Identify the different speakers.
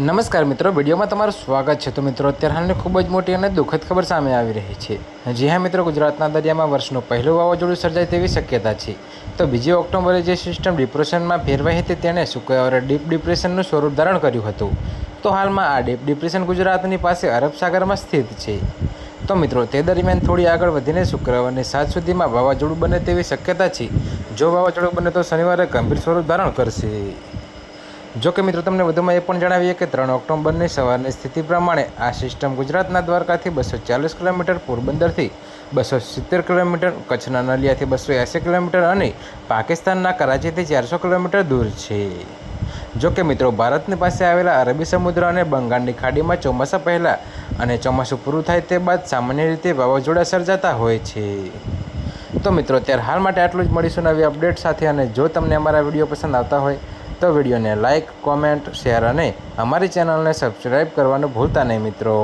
Speaker 1: નમસ્કાર મિત્રો, વિડીયોમાં તમારું સ્વાગત છે। તો મિત્રો, અત્યારે હાલની ખૂબ જ મોટી અને દુઃખદ ખબર સામે આવી રહી છે। જી હા મિત્રો, ગુજરાતના દરિયામાં વર્ષનું પહેલું વાવાઝોડું સર્જાય તેવી શક્યતા છે। તો 2 ઓક્ટોબરે જે સિસ્ટમ ડિપ્રેશનમાં ફેરવાઈ હતી તેણે શુક્રવારે ડીપ ડિપ્રેશનનું સ્વરૂપ ધારણ કર્યું હતું। તો હાલમાં આ ડીપ ડિપ્રેશન ગુજરાતની પાસે અરબ સાગરમાં સ્થિત છે। તો મિત્રો, તે દરમિયાન થોડી આગળ વધીને શુક્રવારની સાંજ સુધીમાં વાવાઝોડું બને તેવી શક્યતા છે। જો વાવાઝોડું બને તો શનિવારે ગંભીર સ્વરૂપ ધારણ કરશે। જો કે મિત્રો, તમને વધુમાં એ પણ જણાવીએ કે 3 ઓક્ટોબરની સવારની સ્થિતિ પ્રમાણે આ સિસ્ટમ ગુજરાતના દ્વારકાથી 240 કિલોમીટર, પોરબંદરથી 270 કિલોમીટર, કચ્છના નલિયાથી 280 કિલોમીટર અને પાકિસ્તાનના કરાચીથી 400 કિલોમીટર દૂર છે। જો કે મિત્રો, ભારતની પાસે આવેલા અરબી સમુદ્ર અને બંગાળની ખાડીમાં ચોમાસા પહેલાં અને ચોમાસું પૂરું થાય તે બાદ સામાન્ય રીતે વાવાઝોડા સર્જાતા હોય છે। તો મિત્રો, અત્યારે હાલ માટે આટલું જ। મળીશું નવી અપડેટ સાથે। અને જો તમને અમારા વિડીયો પસંદ આવતા હોય તો વિડીયોને લાઇક, કોમેન્ટ, શેર અને અમારી ચેનલને સબસ્ક્રાઈબ કરવાનું ભૂલતા નહીં મિત્રો।